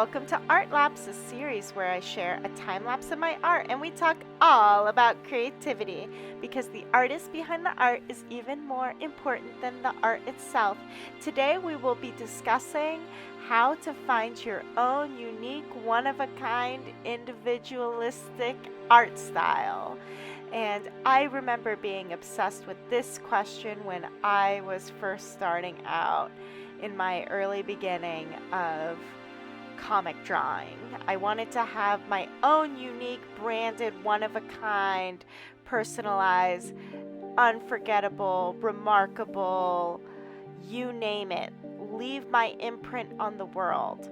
welcome to ARTlapse, a series where I share a time lapse of my art and we talk all about creativity because the artist behind the art is even more important than the art itself. Today we will be discussing how to find your own unique, one-of-a-kind, individualistic art style. And I remember being obsessed with this question when I was first starting out in my early beginning of comic drawing. I wanted to have my own unique, branded, one-of-a-kind, personalized, unforgettable, remarkable, you name it, leave my imprint on the world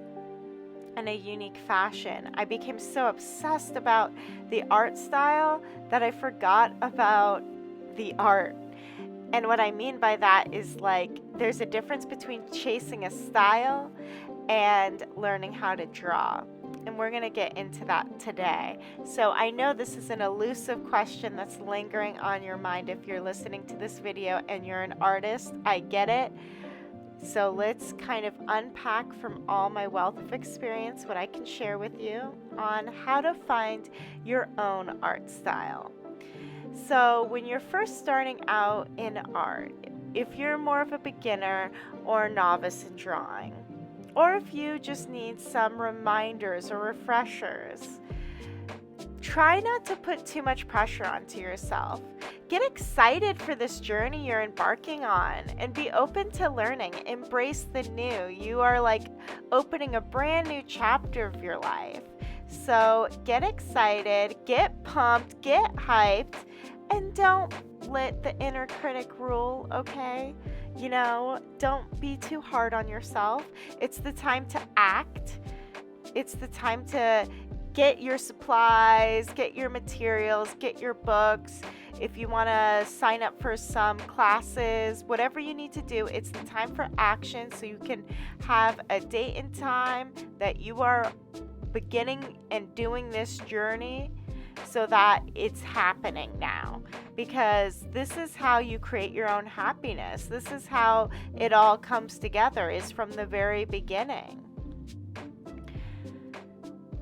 in a unique fashion. I became so obsessed about the art style that I forgot about the art. And what I mean by that is, like, there's a difference between chasing a style and learning how to draw. And we're going to get into that today. So I know this is an elusive question that's lingering on your mind if you're listening to this video and you're an artist. I get it. So let's kind of unpack from all my wealth of experience what I can share with you on how to find your own art style. So when you're first starting out in art, if you're more of a beginner or a novice in drawing, or if you just need some reminders or refreshers, try not to put too much pressure onto yourself. Get excited for this journey you're embarking on and be open to learning. Embrace the new. You are like opening a brand new chapter of your life. So get excited, get pumped, get hyped, and don't let the inner critic rule, okay? You know, don't be too hard on yourself. It's the time to act. It's the time to get your supplies, get your materials, get your books. If you want to sign up for some classes, whatever you need to do, it's the time for action so you can have a date and time that you are beginning and doing this journey so that it's happening now. Because this is how you create your own happiness. This is how it all comes together, is from the very beginning.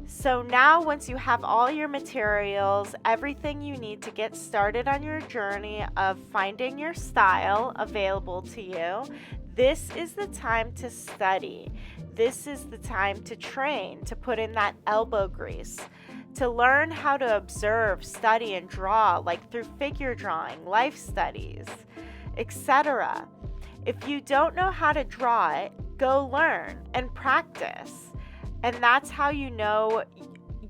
So now once you have all your materials, everything you need to get started on your journey of finding your style available to you, this is the time to study. This is the time to train, to put in that elbow grease, to learn how to observe, study, and draw, like through figure drawing, life studies, etc. If you don't know how to draw it, go learn and practice. And that's how you know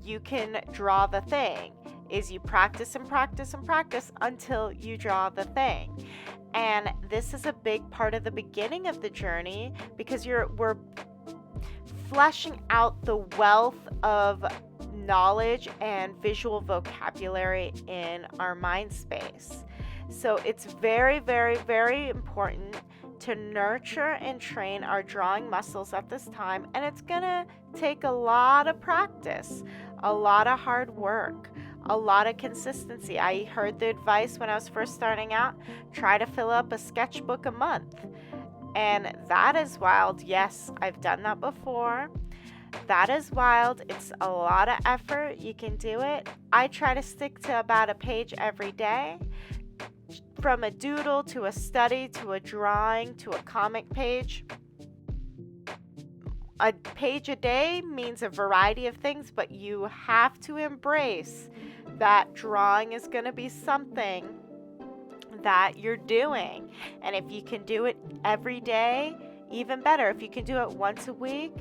you can draw the thing, is you practice and practice and practice until you draw the thing. And this is a big part of the beginning of the journey because we're fleshing out the wealth of knowledge and visual vocabulary in our mind space. So it's very, very, very important to nurture and train our drawing muscles at this time, and it's gonna take a lot of practice, a lot of hard work, a lot of consistency. I heard the advice when I was first starting out, try to fill up a sketchbook a month, and that is wild. Yes, I've done that before. That is wild. It's a lot of effort. You can do it. I try to stick to about a page every day. From a doodle to a study to a drawing to a comic page. A page a day means a variety of things, but you have to embrace that drawing is going to be something that you're doing. And if you can do it every day, even better. If you can do it once a week,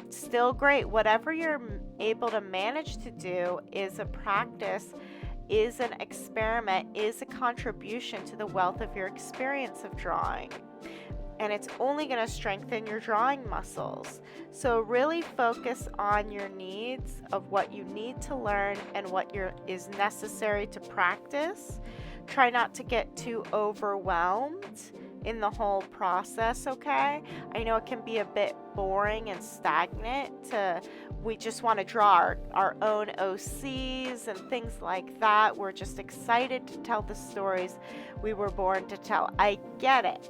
still great. Whatever you're able to manage to do is a practice, is an experiment, is a contribution to the wealth of your experience of drawing. And it's only going to strengthen your drawing muscles. So really focus on your needs of what you need to learn and what is necessary to practice. Try not to get too overwhelmed in the whole process, okay? I know it can be a bit boring and stagnant we just want to draw our own OCs and things like that. We're just excited to tell the stories we were born to tell. I get it.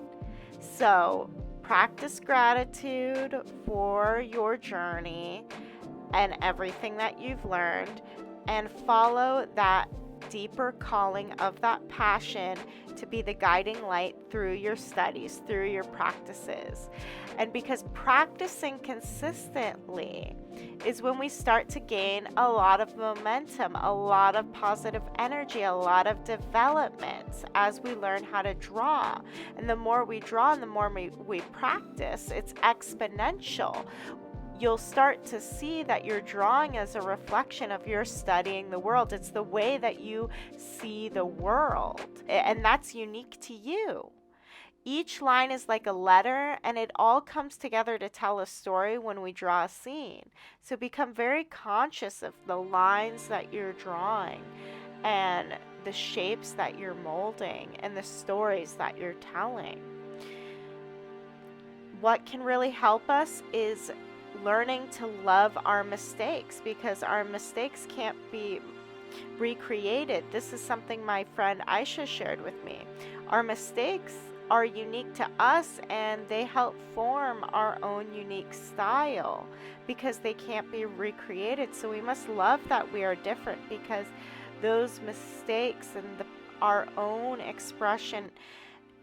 So practice gratitude for your journey and everything that you've learned, and follow that deeper calling of that passion to be the guiding light through your studies, through your practices. And because practicing consistently is when we start to gain a lot of momentum, a lot of positive energy, a lot of development as we learn how to draw. And the more we draw and the more we practice, it's exponential. You'll start to see that your drawing is a reflection of your studying the world. It's the way that you see the world, and that's unique to you. Each line is like a letter, and it all comes together to tell a story when we draw a scene. So become very conscious of the lines that you're drawing and the shapes that you're molding and the stories that you're telling. What can really help us is learning to love our mistakes, because our mistakes can't be recreated. This is something my friend Aisha shared with me. Our mistakes are unique to us, and they help form our own unique style because they can't be recreated. So we must love that we are different, because those mistakes and our own expression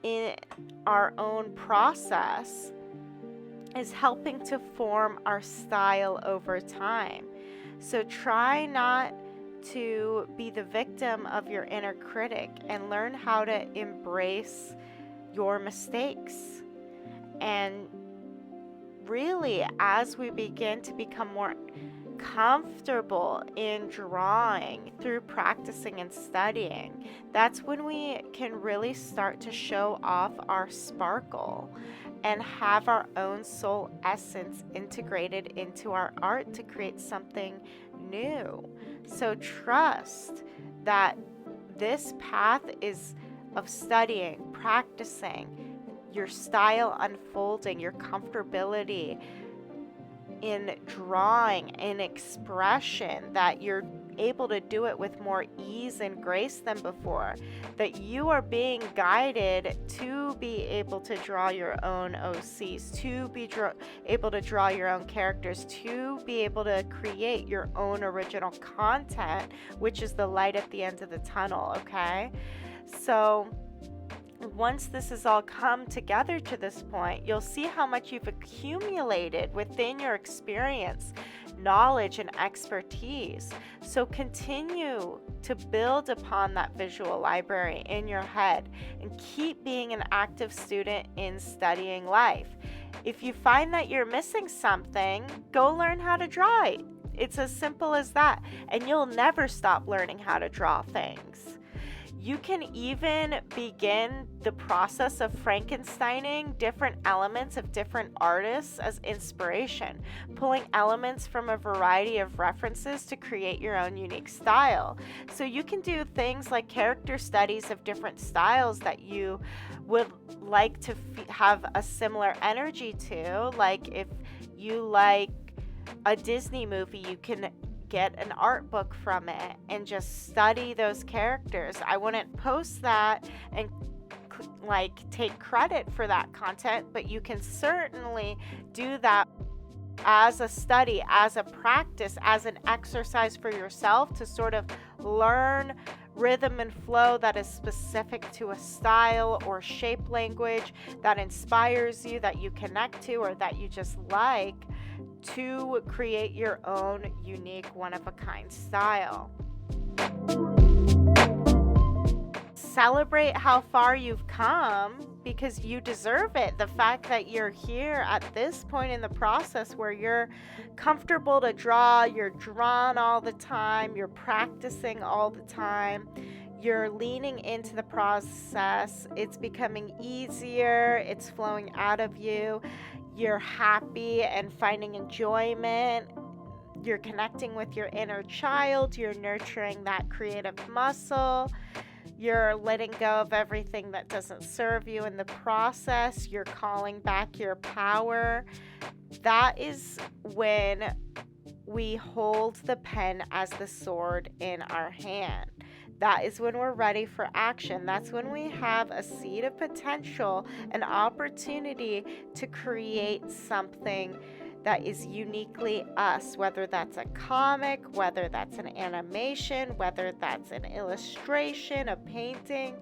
in our own process is helping to form our style over time. So try not to be the victim of your inner critic, and learn how to embrace your mistakes. And really, as we begin to become more comfortable in drawing through practicing and studying, that's when we can really start to show off our sparkle and have our own soul essence integrated into our art to create something new. So trust that this path is of studying, practicing, your style unfolding, your comfortability in drawing, in expression, that you're able to do it with more ease and grace than before, that you are being guided to be able to draw your own OCs, to be able to draw your own characters, to be able to create your own original content, which is the light at the end of the tunnel, okay? So once this has all come together to this point, you'll see how much you've accumulated within your experience, knowledge, and expertise. So continue to build upon that visual library in your head and keep being an active student in studying life. If you find that you're missing something, go learn how to draw it. It's as simple as that, and you'll never stop learning how to draw things. You can even begin the process of Frankensteining different elements of different artists as inspiration, pulling elements from a variety of references to create your own unique style. So you can do things like character studies of different styles that you would like to have a similar energy to. Like if you like a Disney movie, you can get an art book from it and just study those characters. I wouldn't post that and take credit for that content, but you can certainly do that as a study, as a practice, as an exercise for yourself to sort of learn rhythm and flow that is specific to a style or shape language that inspires you, that you connect to, or that you just like, to create your own unique one-of-a-kind style. Celebrate how far you've come, because you deserve it. The fact that you're here at this point in the process where you're comfortable to draw, you're drawn all the time, you're practicing all the time, you're leaning into the process, it's becoming easier, it's flowing out of you, you're happy and finding enjoyment, you're connecting with your inner child, you're nurturing that creative muscle, you're letting go of everything that doesn't serve you in the process, you're calling back your power. That is when we hold the pen as the sword in our hand. that is when we're ready for action. That's when we have a seed of potential, an opportunity to create something that is uniquely us, whether that's a comic, whether that's an animation, whether that's an illustration, a painting,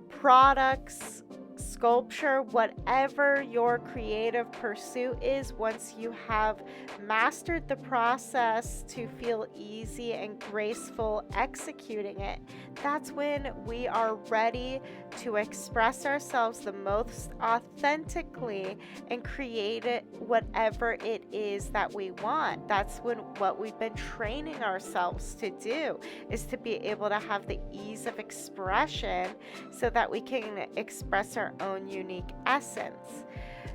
products, sculpture, whatever your creative pursuit is. Once you have mastered the process to feel easy and graceful executing it, that's when we are ready to express ourselves the most authentically and create it, whatever it is that we want. That's when what we've been training ourselves to do is to be able to have the ease of expression so that we can express our own unique essence.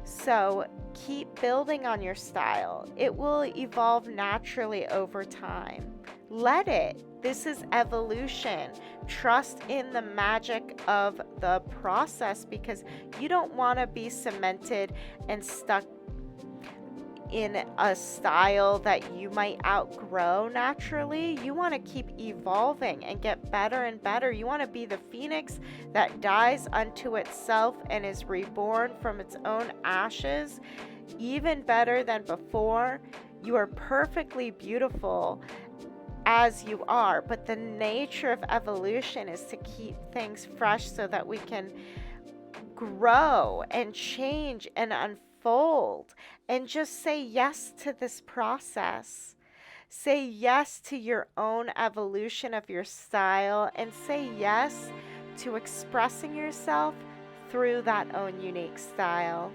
So keep building on your style. It will evolve naturally over time. Let it. This is evolution. Trust in the magic of the process, because you don't want to be cemented and stuck in a style that you might outgrow naturally. You want to keep evolving and get better and better. You want to be the phoenix that dies unto itself and is reborn from its own ashes, even better than before. You are perfectly beautiful as you are, but the nature of evolution is to keep things fresh so that we can grow and change and unfold, and just say yes to this process. Say yes to your own evolution of your style, and say yes to expressing yourself through that own unique style.